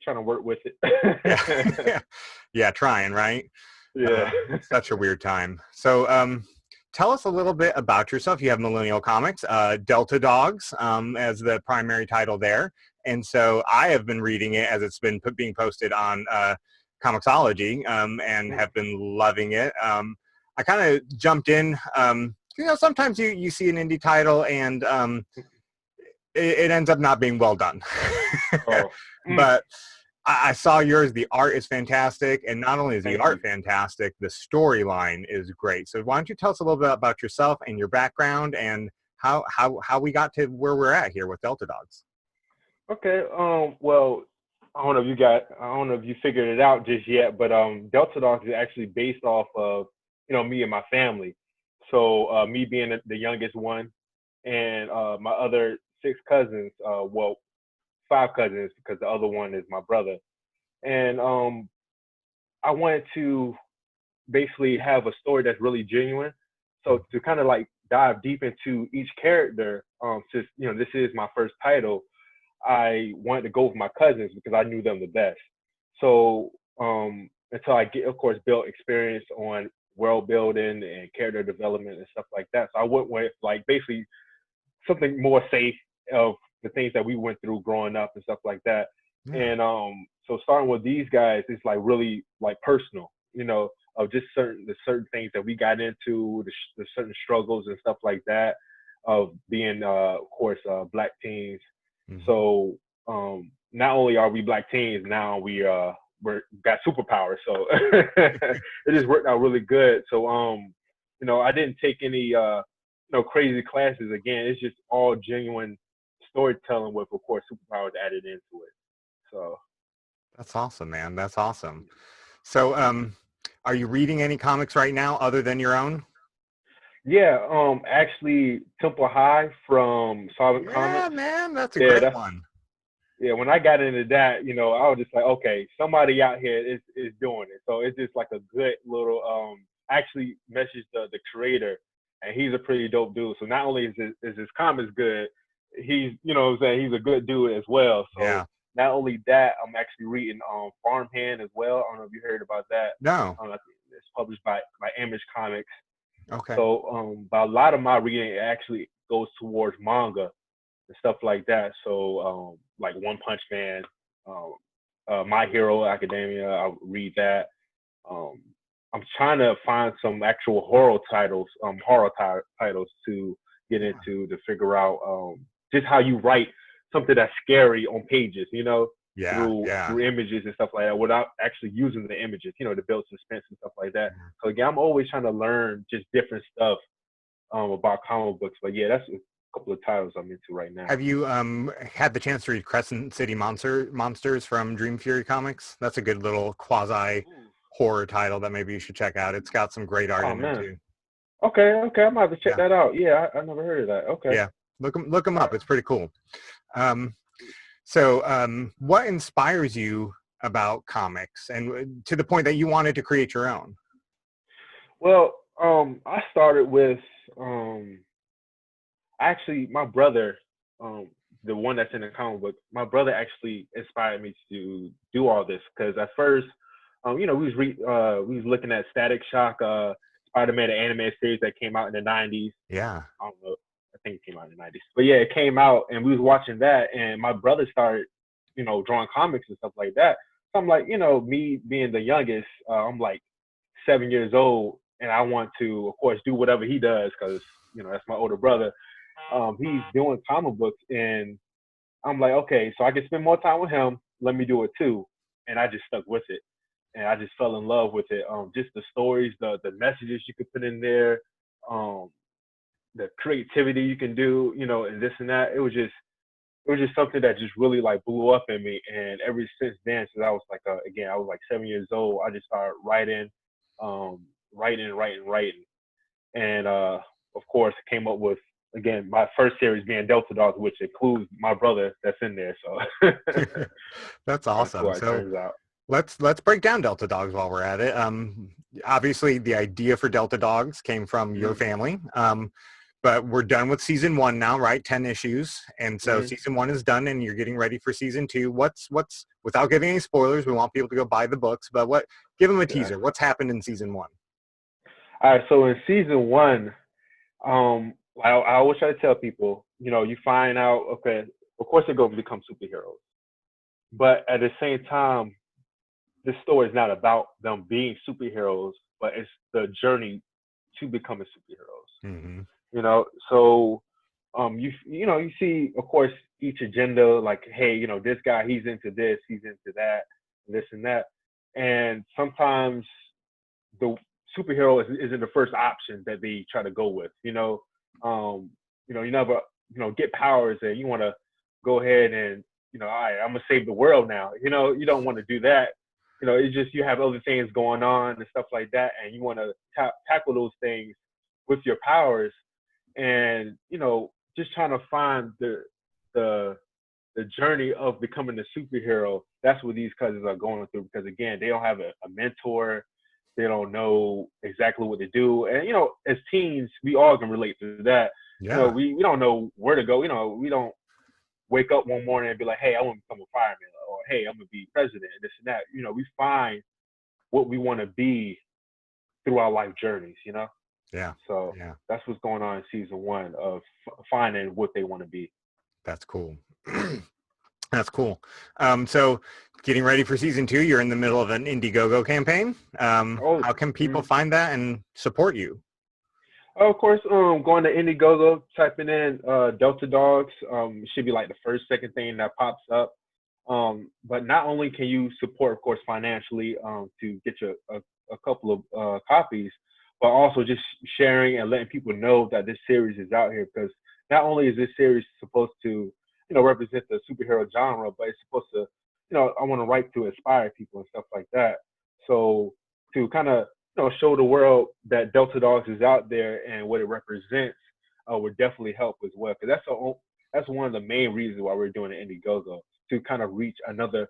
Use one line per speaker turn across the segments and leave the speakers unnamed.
trying to work with it.
Yeah. Yeah, trying, right?
Yeah.
Such a weird time. So tell us a little bit about yourself. You have Millennial Comics, Delta Dogs as the primary title there. And so I have been reading it as it's been being posted on Comixology and have been loving it. I kind of jumped in. Sometimes you see an indie title and it ends up not being well done.
Oh.
But I saw yours. The art is fantastic, and not only is the art fantastic, the storyline is great. So why don't you tell us a little bit about yourself and your background and how we got to where we're at here with Delta Dogs?
Okay. Well, I don't know if you figured it out just yet, but Delta Dogs is actually based off of me and my family. So me being the youngest one, and my other 6 cousins. Well, 5 cousins because the other one is my brother. And I wanted to basically have a story that's really genuine. So to kind of like dive deep into each character, since this is my first title, I wanted to go with my cousins because I knew them the best. So until I of course, built experience on world building and character development and stuff like that. So I went with like basically something more safe of the things that we went through growing up and stuff like that. Yeah. And so starting with these guys is like really like personal, of just certain things that we got into, the certain struggles and stuff like that of being, of course, Black teens. Mm-hmm. So not only are we Black teens, now we're got superpowers. So it just worked out really good. So I didn't take any crazy classes. Again, it's just all genuine storytelling with, of course, superpowers added into it. So
that's awesome, man. That's awesome. So are you reading any comics right now other than your own?
Yeah, actually Temple High from Solid Comics.
Yeah, man, that's a great one.
Yeah, when I got into that, I was just like, okay, somebody out here is doing it. So it's just like a good little actually messaged the creator, and he's a pretty dope dude. So not only is his comics good, he's he's a good dude as well. So yeah. Not only that, I'm actually reading Farmhand as well. I don't know if you heard about that.
No.
It's published by Image Comics.
Okay.
So but a lot of my reading actually goes towards manga and stuff like that. So like One Punch Man, My Hero Academia, I'll read that. I'm trying to find some actual horror titles to get into, to figure out just how you write something that's scary on pages, through images and stuff like that, without actually using the images, to build suspense and stuff like that. So again, I'm always trying to learn just different stuff about comic books. But yeah, that's a couple of titles I'm into right now.
Have you had the chance to read Crescent City Monsters from Dream Fury Comics? That's a good little quasi horror title that maybe you should check out. It's got some great art in there too.
Okay, I'm gonna have to check that out. Yeah, I never heard of that. Okay.
Yeah, look them up. It's pretty cool. So what inspires you about comics, and to the point that you wanted to create your own?
Well, I started with actually my brother, the one that's in the comic book. My brother actually inspired me to do all this, because at first, we was looking at Static Shock, Spider-Man, the animated series that came out in the 90s.
Yeah.
I don't know. I think it came out in the 90s. But yeah, it came out, and we was watching that, and my brother started, drawing comics and stuff like that. So I'm like, me being the youngest, I'm like 7 years old, and I want to, of course, do whatever he does, because, that's my older brother. He's doing comic books, and I'm like, okay, so I can spend more time with him. Let me do it too. And I just stuck with it. And I just fell in love with it. Just the stories, the messages you could put in there, the creativity you can do, and this and that. It was just something that just really like blew up in me. And ever since then, since I was like, again, I was like 7 years old, I just started writing. And of course, came up with, again, my first series being Delta Dogs, which includes my brother that's in there. So
that's awesome. So let's break down Delta Dogs while we're at it. Obviously, the idea for Delta Dogs came from your family. but we're done with season 1 now, right? 10 issues. And so season 1 is done and you're getting ready for season 2. What's without giving any spoilers, we want people to go buy the books, but give them a teaser. What's happened in season 1?
All right, so in season 1, I always try to tell people, you find out, okay, of course they're going to become superheroes, but at the same time, this story is not about them being superheroes, but it's the journey to becoming superheroes. So you see, of course, each agenda, like, hey, this guy, he's into this, he's into that, this and that, and sometimes the superhero isn't the first option that they try to go with. You never get powers and you want to go ahead and all right, I'm gonna save the world now. You don't want to do that. It's just you have other things going on and stuff like that, and you want to tackle those things with your powers, and just trying to find the journey of becoming a superhero. That's what these cousins are going through, because again, they don't have a mentor. They don't know exactly what to do, and as teens, we all can relate to that.
Yeah.
We don't know where to go. We don't wake up one morning and be like, hey, I want to become a fireman, or hey, I'm gonna be president, and this and that. We find what we want to be through our life journeys.
Yeah.
So that's what's going on in season 1 of finding what they want to be.
That's cool. That's cool. So getting ready for season 2, you're in the middle of an Indiegogo campaign. How can people find that and support you?
Of course, going to Indiegogo, typing in Delta Dogs, should be like the first, second thing that pops up. But not only can you support, of course, financially to get you a couple of copies, but also just sharing and letting people know that this series is out here, because not only is this series supposed to represent the superhero genre, but it's supposed to, I want to write to inspire people and stuff like that. So to kind of, show the world that Delta Dogs is out there and what it represents would definitely help as well. Because that's one of the main reasons why we're doing the Indiegogo, to kind of reach another,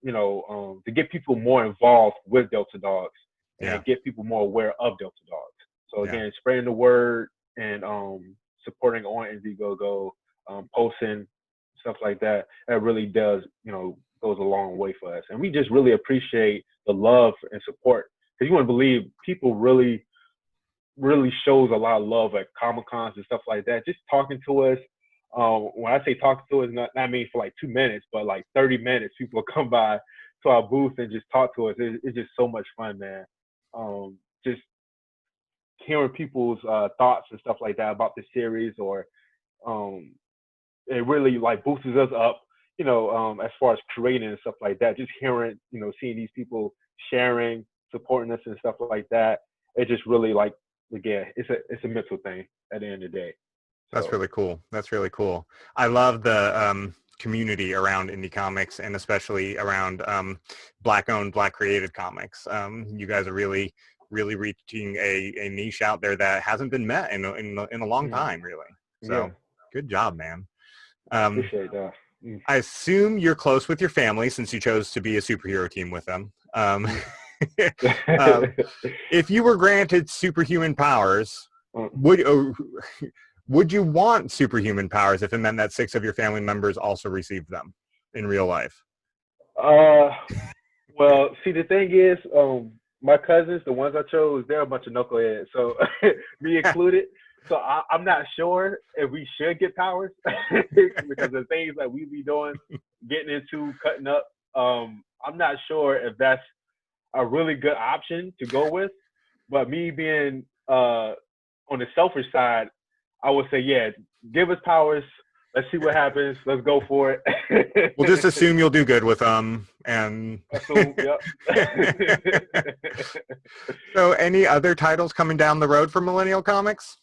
to get people more involved with Delta Dogs and get people more aware of Delta Dogs. So again, spreading the word and supporting on Indiegogo, posting, stuff like that, that really does, goes a long way for us. And we just really appreciate the love and support, because you wouldn't believe people really shows a lot of love at Comic-Cons and stuff like that. Just talking to us. When I say talking to us, not mean for like 2 minutes, but like 30 minutes, people will come by to our booth and just talk to us. It's just so much fun, man. Just hearing people's thoughts and stuff like that about the series, or it really like boosts us up, as far as creating and stuff like that. Just hearing, seeing these people sharing, supporting us and stuff like that. It just really, like, again, it's a mental thing at the end of the day. So.
That's really cool. That's really cool. I love the community around indie comics, and especially around Black-owned, Black-created comics. You guys are really reaching a niche out there that hasn't been met in a long time, really. So good job, man.
Appreciate that.
I assume you're close with your family since you chose to be a superhero team with them. If you were granted superhuman powers, would you want superhuman powers if it meant that 6 of your family members also received them in real life?
Well, see, the thing is, my cousins, the ones I chose, they're a bunch of knuckleheads, so me included. So I'm not sure if we should get powers because the things that we be doing, getting into, cutting up, I'm not sure if that's a really good option to go with. But me being on the selfish side, I would say, yeah, give us powers. Let's see what happens. Let's go for it.
We'll just assume you'll do good with them. And
assume, yep.
So any other titles coming down the road for Millennial Comics?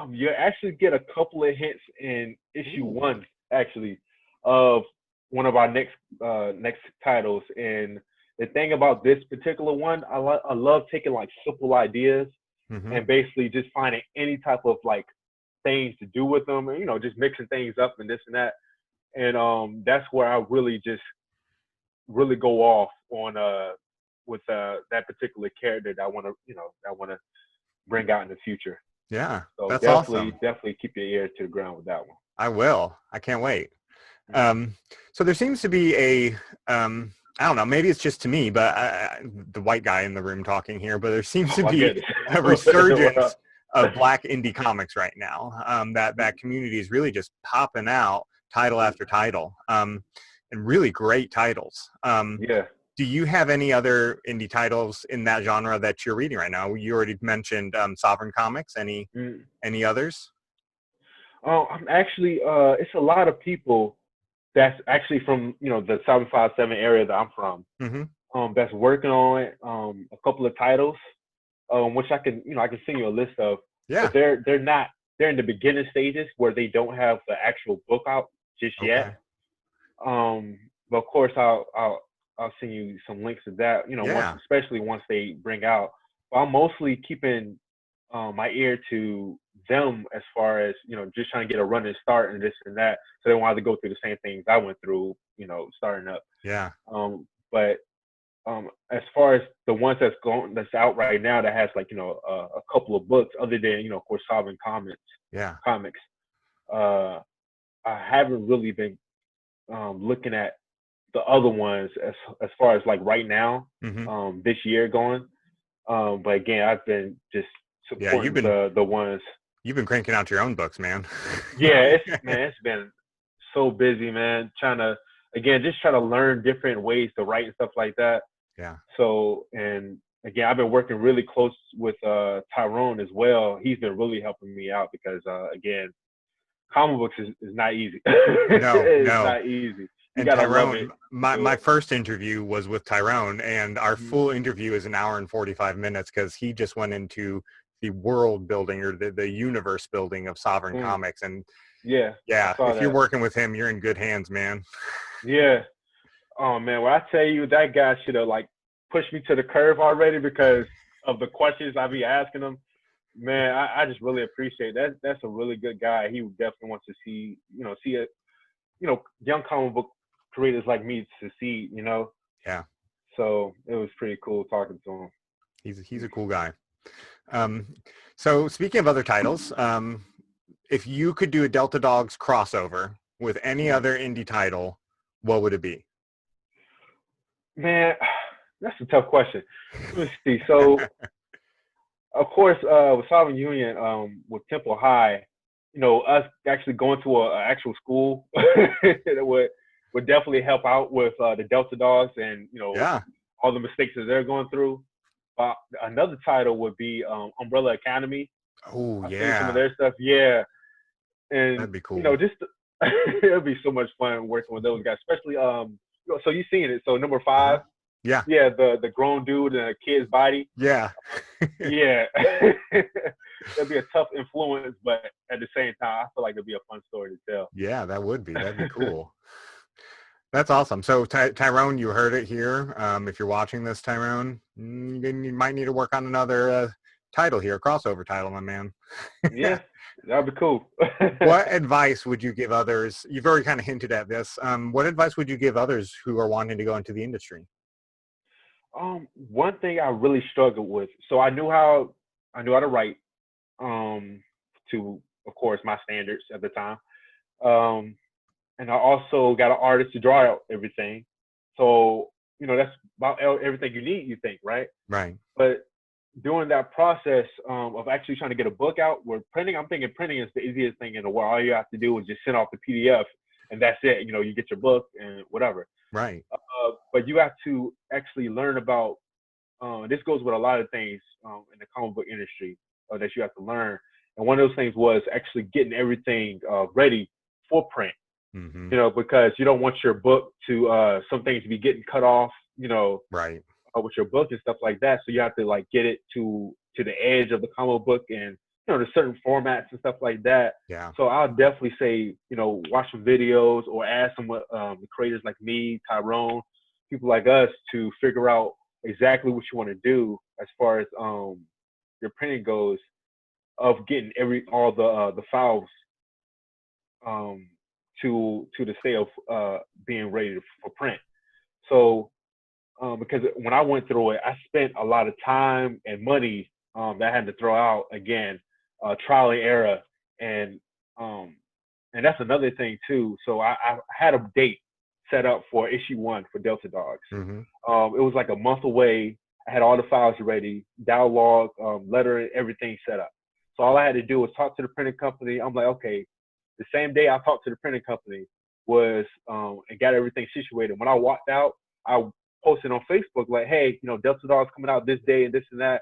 You actually get a couple of hints in issue 1, actually, of one of our next titles. And the thing about this particular one, I love taking like simple ideas and basically just finding any type of like things to do with them, and just mixing things up and this and that. And that's where I really go off on with that particular character that I want to bring out in the future.
Yeah,
So
that's awesome.
definitely keep your ear to the ground with that one.
I will. I can't wait. Um, so there seems to be a, I don't know, maybe it's just to me, but the white guy in the room talking here, but there seems
Oh
to
my
be
goodness.
a resurgence of Black indie comics right now. That community is really just popping out title after title, and really great titles.
Yeah.
Do you have any other indie titles in that genre that you're reading right now? You already mentioned Sovereign Comics. Any others?
Oh, I'm actually it's a lot of people that's actually from, you know, the 757 area that I'm from.
Mm-hmm.
That's working on a couple of titles, which I can, you know, I can send you a list of, but
Yeah.
they're in the beginning stages where they don't have the actual book out just
Okay.
yet. But of course I'll send you some links to that, you know,
Yeah.
especially once they bring out. But I'm mostly keeping my ear to them as far as, you know, just trying to get a running start and this and that, so they won't have to go through the same things I went through, you know, starting up.
Yeah.
But as far as the ones that's out right now that has, like, you know, a couple of books other than, you know, of course, Solving
Yeah.
Comics, uh, I haven't really been looking at the other ones as far as like right now,
Mm-hmm.
this year going. But again, I've been just
Yeah.
supporting the ones.
You've been cranking out your own books, man.
Yeah, it's been so busy, man. Trying to, again, just try to learn different ways to write and stuff like that.
Yeah.
So, and again, I've been working really close with Tyrone as well. He's been really helping me out because again, comic books is not easy.
No,
It's
no.
not easy. You
And
gotta love it
Tyrone,
to do
my
it.
first interview was with Tyrone, and our
Mhm.
full interview is an hour and 45 minutes because he just went into the world building or the universe building of Sovereign
Mm.
Comics. And
Yeah, I
yeah,
saw
if you're
that.
working with him, you're in good hands, man.
Yeah. Oh man, when I tell you that guy should have like pushed me to the curve already because of the questions I be asking him. Man, I just really appreciate that. That's a really good guy. He definitely wants to see, you know, see a, you know, young comic book creators like me succeed, you know.
Yeah,
So it was pretty cool talking to him.
he's a cool guy. Um, so speaking of other titles, if you could do a Delta Dogs crossover with any other indie title, what would it be?
Man, that's a tough question. Let me see. So of course, with Sovereign Union, with Temple High, you know, us actually going to a actual school would definitely help out with the Delta Dogs and, you know,
Yeah.
all the mistakes that they're going through. Another title would be Umbrella Academy.
Oh
I've seen some of
yeah,
their stuff, yeah, and
that'd be
you know,
cool.
just it'd be so much fun working with those guys, especially you know, so you've seen it. So number
Uh-huh.
5,
Yeah.
yeah, the grown dude in a kid's body.
Yeah.
Yeah. It'll be a tough influence, but at the same time, I feel like it'll be a fun story to tell.
Yeah, that would be. That'd be cool. That's awesome. So Tyrone, you heard it here. If you're watching this, Tyrone, you might need to work on another title here, crossover title, my man.
Yeah, that'd be cool.
What advice would you give others? You've already kind of hinted at this. What advice would you give others who are wanting to go into the industry?
One thing I really struggled with. So I knew how to write, um, to of course my standards at the time. Um, and I also got an artist to draw out everything. So, you know, that's about everything you need, you think, right?
Right.
But during that process of actually trying to get a book out, where printing, I'm thinking printing is the easiest thing in the world. All you have to do is just send off the PDF, and that's it. You know, you get your book and whatever.
Right.
But you have to actually learn about. This goes with a lot of things in the comic book industry that you have to learn. And one of those things was actually getting everything ready for print.
Mm-hmm.
You know, because you don't want your book to some things to be getting cut off. You know,
Right.
with your book and stuff like that. So you have to like get it to the edge of the comic book and, you know, there's certain formats and stuff like that.
Yeah.
So I'll definitely say, you know, watch some videos or ask some the creators like me, Tyrone, people like us to figure out exactly what you want to do as far as your printing goes, of getting all the files um to the state of being ready for print. So because when I went through it, I spent a lot of time and money that I had to throw out again. trial and error, and um, and that's another thing too. So I had a date set up for issue 1 for Delta Dogs.
Mm-hmm.
It was like a month away. I had all the files ready, dialogue, letter, everything set up. So all I had to do was talk to the printing company. I'm like, okay. The same day I talked to the printing company was and got everything situated. When I walked out, I posted on Facebook like, hey, Delta Dogs coming out this day and this and that.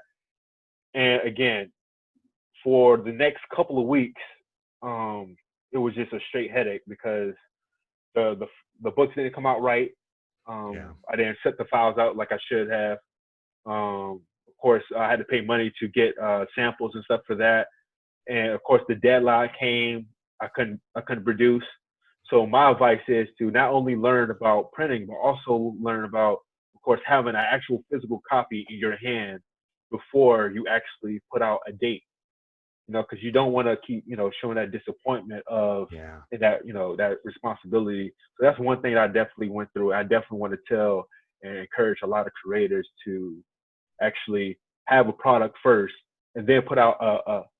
And again, for the next couple of weeks, it was just a straight headache because the books didn't come out right. I didn't set the files out like I should have. Of course, I had to pay money to get samples and stuff for that. And of course, the deadline came. I couldn't produce. So my advice is to not only learn about printing, but also learn about, of course, having an actual physical copy in your hand before you actually put out a date. Because you don't want to keep, showing that disappointment of that, that responsibility. So that's one thing that I definitely went through. I definitely want to tell and encourage a lot of creators to actually have a product first and then put out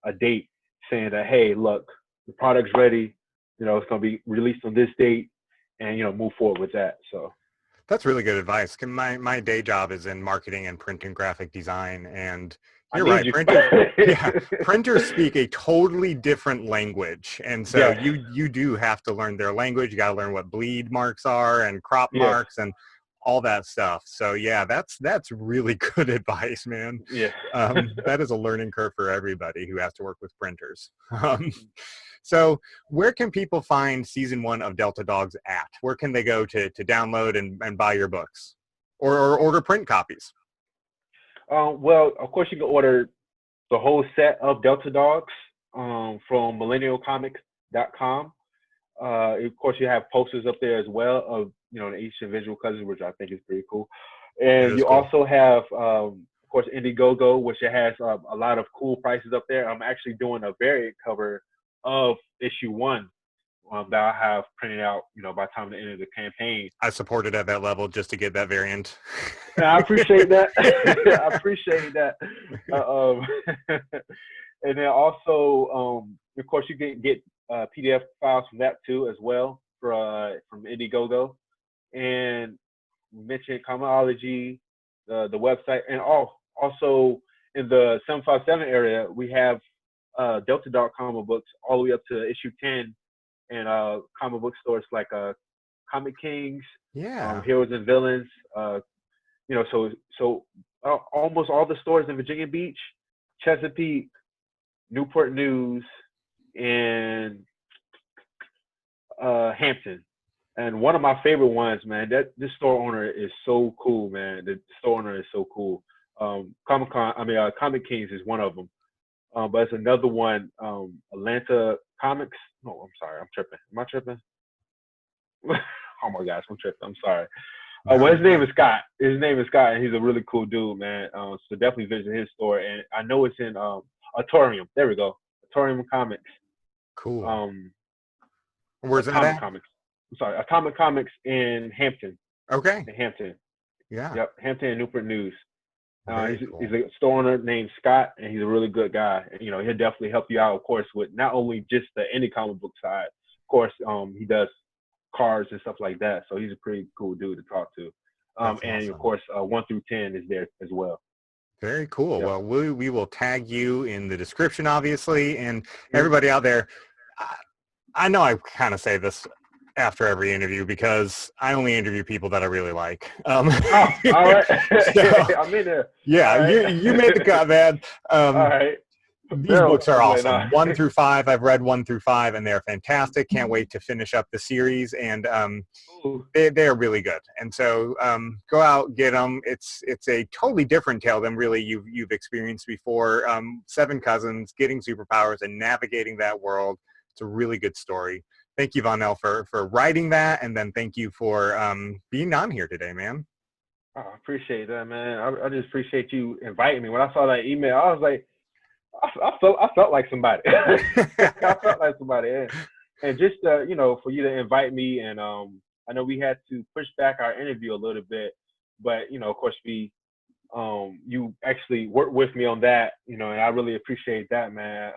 a date saying that, hey, look, the product's ready, it's going to be released on this date, and, move forward with that. So
that's really good advice. My day job is in marketing and print and graphic design, and you're right. Printers speak a totally different language, and so you do have to learn their language. You got to learn what bleed marks are and crop marks and all that stuff. So yeah, that's really good advice, man.
Yeah.
That is a learning curve for everybody who has to work with printers. So where can people find season 1 of Delta Dogs at? Where can they go to download and buy your books or order print copies?
Well, of course, you can order the whole set of Delta Dogs from millennialcomics.com. Of course, you have posters up there as well of, the each individual cousins, which I think is pretty cool. And you also have, of course, Indiegogo, which it has a lot of cool prices up there. I'm actually doing a variant cover of issue 1 that I have printed out, by the time of the end of the campaign.
I supported at that level just to get that variant.
I appreciate that. I appreciate that. And then also, of course, you can get PDF files from that too as well from Indiegogo. And we mentioned Comixology, the website, and also in the 757 area, we have Delta Dog comic books all the way up to issue 10, and comic book stores like Comic Kings, Heroes and Villains. So almost all the stores in Virginia Beach, Chesapeake, Newport News, and Hampton. And one of my favorite ones, man, this store owner is so cool, man. The store owner is so cool. Comic Kings is one of them. But it's another one, Atlanta Comics. No, I'm sorry, I'm tripping. Am I tripping? Oh my gosh, I'm tripping. I'm sorry. Well, his name is Scott. And he's a really cool dude, man. So definitely visit his store. And I know it's in Autorium. There we go. Autorium Comics.
Cool. Where's that at?
Comics. I'm sorry, Atomic Comics in Hampton.
Okay.
In Hampton.
Yeah.
Yep, Hampton and Newport News.
Cool.
He's a store owner named Scott, and he's a really good guy. He'll definitely help you out, of course, with not only just the indie comic book side. Of course, he does cards and stuff like that. So he's a pretty cool dude to talk to. And awesome. Of course, 1 through 10 is there as well.
Very cool. Yep. Well, we will tag you in the description, obviously, and everybody out there. I know I kind of say this after every interview because I only interview people that I really like.
All right. So, I'm in there.
Yeah, right. you made the cut, man.
All right.
These books are awesome. 1 through 5. I've read 1 through 5, and they're fantastic. Can't wait to finish up the series, and they're really good. And so go out, get them. It's a totally different tale than really you've experienced before. 7 cousins getting superpowers and navigating that world. It's a really good story. Thank you, Vonnell, for writing that, and then thank you for being on here today, man.
Oh, I appreciate that, man. I just appreciate you inviting me. When I saw that email, I was like, I felt like somebody. I felt like somebody, and just for you to invite me, and I know we had to push back our interview a little bit, but of course we you actually worked with me on that, and I really appreciate that, man.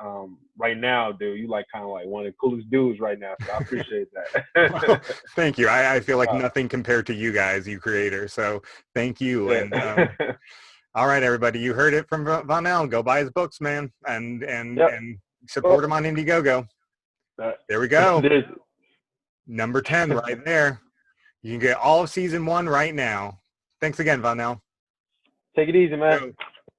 Right now, dude, you like kind of like one of the coolest dudes right now, so I appreciate
Well,
that.
thank you. I feel like
uh,
nothing compared to you guys, you creators. So thank you. And
yeah.
all right, everybody, you heard it from Vonnell. Go buy his books, man, and
Yep.
support
Well,
him on Indiegogo.
uh,
There we go.
there's
Number 10 right there. You can get all of season 1 right now. Thanks again, Vonnell.
take it easy, man.
Go.